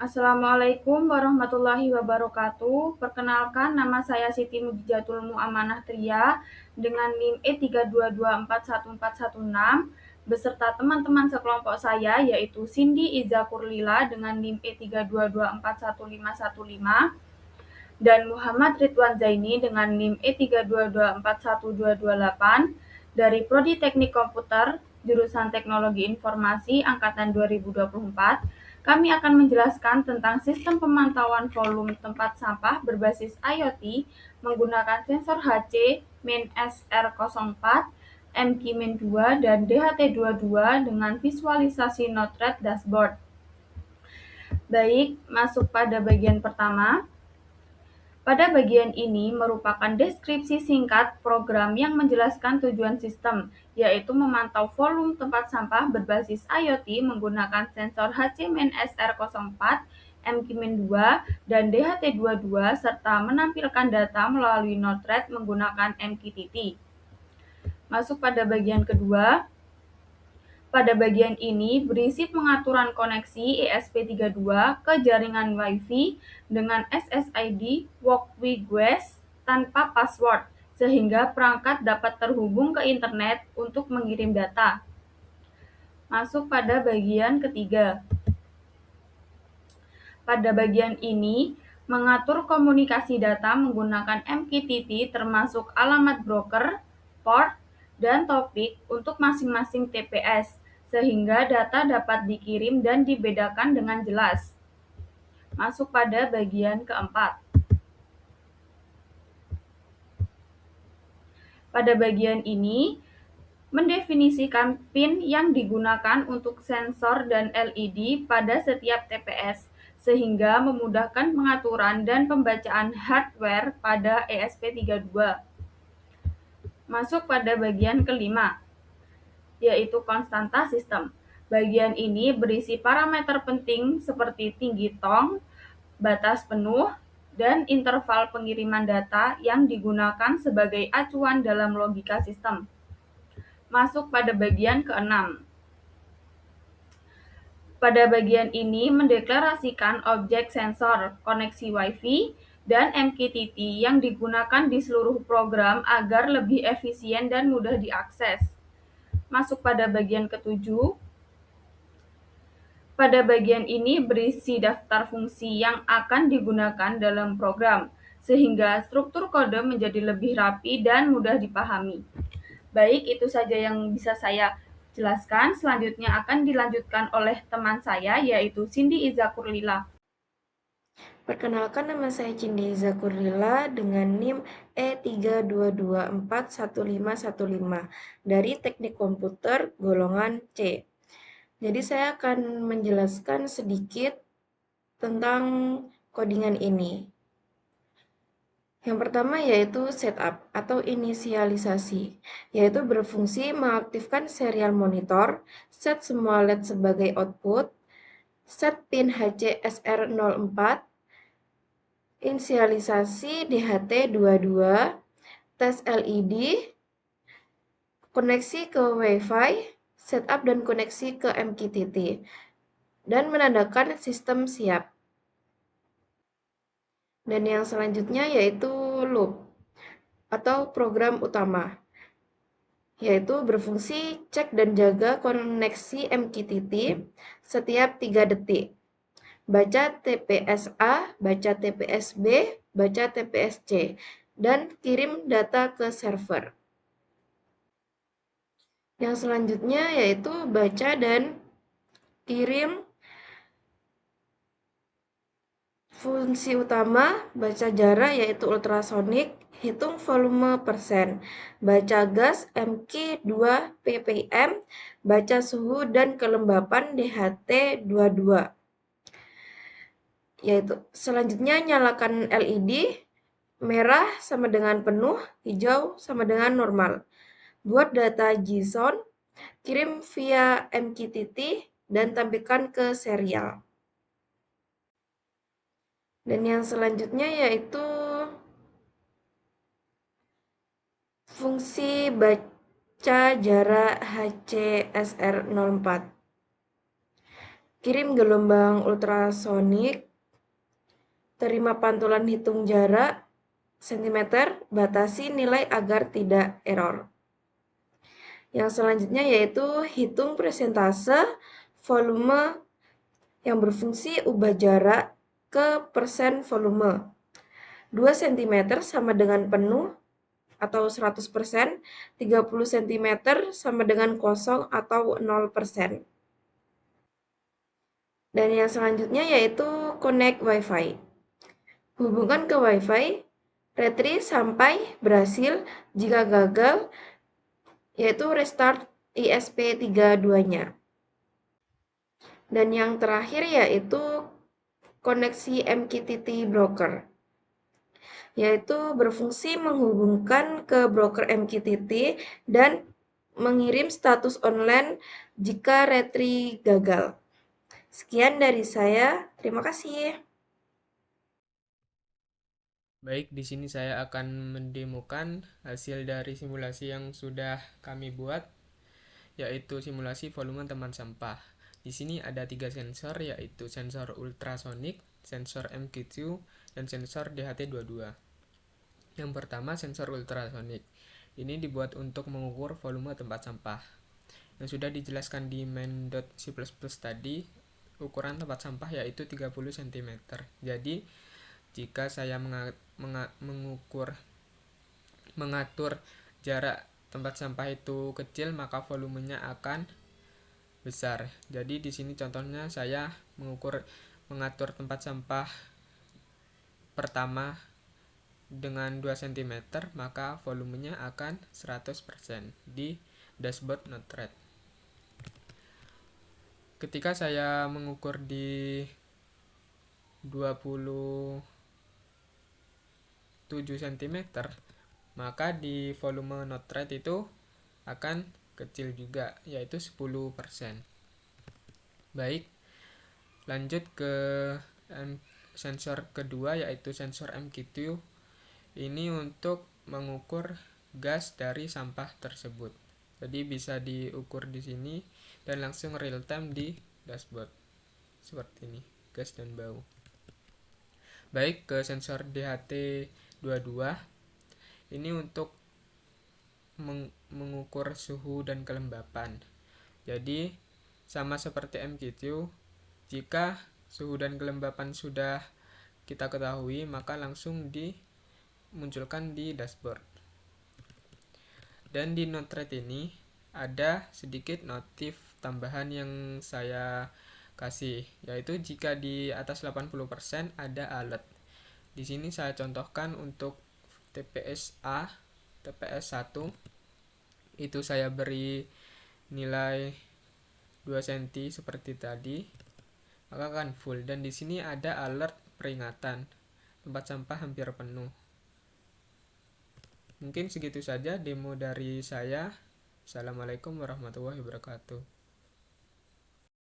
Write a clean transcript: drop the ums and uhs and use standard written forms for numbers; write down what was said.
Assalamualaikum warahmatullahi wabarakatuh. Perkenalkan, nama saya Siti Mujizatul Muamanah Tria dengan NIM E3224141 beserta teman-teman sekelompok saya yaitu Cindy Iza Kurlila dengan NIM E322411515 dan Muhammad Ridwan Zaini dengan NIM E3224128 dari Prodi Teknik Komputer jurusan Teknologi Informasi angkatan 2024. Kami akan menjelaskan tentang sistem pemantauan volume tempat sampah berbasis IoT menggunakan sensor HC MIN-SR04, MQ-2, dan DHT22 dengan visualisasi Node-RED dashboard. Baik, masuk pada bagian pertama. Pada bagian ini merupakan deskripsi singkat program yang menjelaskan tujuan sistem, yaitu memantau volume tempat sampah berbasis IoT menggunakan sensor HC-SR04, MQ-2, dan DHT22 serta menampilkan data melalui Node-RED menggunakan MQTT. Masuk pada bagian kedua. Pada bagian ini berisi pengaturan koneksi ESP32 ke jaringan Wi-Fi dengan SSID Walkway Guest tanpa password, sehingga perangkat dapat terhubung ke internet untuk mengirim data. Masuk pada bagian ketiga. Pada bagian ini, mengatur komunikasi data menggunakan MQTT termasuk alamat broker, port, dan topik untuk masing-masing TPS, sehingga data dapat dikirim dan dibedakan dengan jelas. Masuk pada bagian keempat. Pada bagian ini, mendefinisikan pin yang digunakan untuk sensor dan LED pada setiap TPS, sehingga memudahkan pengaturan dan pembacaan hardware pada ESP32. Masuk pada bagian kelima, yaitu konstanta sistem. Bagian ini berisi parameter penting seperti tinggi tong, batas penuh, dan interval pengiriman data yang digunakan sebagai acuan dalam logika sistem. Masuk pada bagian keenam. Pada bagian ini mendeklarasikan objek sensor, koneksi Wi-Fi, dan MQTT yang digunakan di seluruh program agar lebih efisien dan mudah diakses. Masuk pada bagian ketujuh. Pada bagian ini berisi daftar fungsi yang akan digunakan dalam program, sehingga struktur kode menjadi lebih rapi dan mudah dipahami. Baik, itu saja yang bisa saya jelaskan. Selanjutnya akan dilanjutkan oleh teman saya, yaitu Cindy Iza Kurlila. Perkenalkan, nama saya Cindy Zakurlila dengan NIM E322411515 dari Teknik Komputer golongan C. Jadi saya akan menjelaskan sedikit tentang codingan ini. Yang pertama yaitu setup atau inisialisasi, yaitu berfungsi mengaktifkan serial monitor, set semua LED sebagai output, set pin HCSR04, inisialisasi DHT22, tes LED, koneksi ke Wi-Fi, setup dan koneksi ke MQTT, dan menandakan sistem siap. Dan yang selanjutnya yaitu loop atau program utama, yaitu berfungsi cek dan jaga koneksi MQTT setiap 3 detik. Baca TPS A, baca TPS B, baca TPS C, dan kirim data ke server. Yang selanjutnya yaitu baca dan kirim. Fungsi utama baca jarak yaitu ultrasonik, hitung volume persen, baca gas MQ 2 ppm, baca suhu dan kelembapan DHT22. Yaitu selanjutnya nyalakan LED, merah sama dengan penuh, hijau sama dengan normal. Buat data JSON, kirim via MQTT dan tampilkan ke serial. Dan yang selanjutnya yaitu fungsi baca jarak HCSR04. kirim gelombang ultrasonik, terima pantulan hitung jarak cm, batasi nilai agar tidak error. Yang selanjutnya yaitu hitung persentase volume yang berfungsi ubah jarak ke persen volume. 2 cm sama dengan penuh atau 100%, 30 cm sama dengan kosong atau 0%. Dan yang selanjutnya yaitu connect WiFi. Hubungkan ke WiFi, retrieve sampai berhasil. Jika gagal, yaitu restart ISP32-nya. Dan yang terakhir yaitu koneksi MQTT broker, yaitu berfungsi menghubungkan ke broker MQTT dan mengirim status online jika retri gagal. Sekian dari saya, terima kasih. Baik, di sini saya akan mendemokan hasil dari simulasi yang sudah kami buat, yaitu simulasi volume teman sampah. Di sini ada 3 sensor, yaitu sensor ultrasonik, sensor MQQ, dan sensor DHT22. Yang pertama, sensor ultrasonik. Ini dibuat untuk mengukur volume tempat sampah. Yang sudah dijelaskan di main.c++ tadi, ukuran tempat sampah yaitu 30 cm. Jadi, jika saya mengatur jarak tempat sampah itu kecil, maka volumenya akan besar. Jadi di sini contohnya saya mengatur tempat sampah pertama dengan 2 cm, maka volumenya akan 100% di dashboard Node-RED. Ketika saya mengukur di 27 cm, maka di volume Node-RED itu akan kecil juga, yaitu 10%. Baik, lanjut ke sensor kedua, yaitu sensor MQQ. Ini untuk mengukur gas dari sampah tersebut. Jadi bisa diukur di sini dan langsung real time di dashboard. Seperti ini, gas dan bau. Baik, ke sensor DHT22. Ini untuk mengukur suhu dan kelembapan. Jadi sama seperti MQQ, jika suhu dan kelembapan sudah kita ketahui, maka langsung dimunculkan di dashboard. Dan di Node-RED ini ada sedikit notif tambahan yang saya kasih, yaitu jika di atas 80% ada alert. Di sini saya contohkan untuk TPS A, TPS 1 itu saya beri nilai 2 cm seperti tadi, maka akan full. Dan di sini ada alert peringatan tempat sampah hampir penuh. Mungkin segitu saja demo dari saya. Assalamualaikum warahmatullahi wabarakatuh.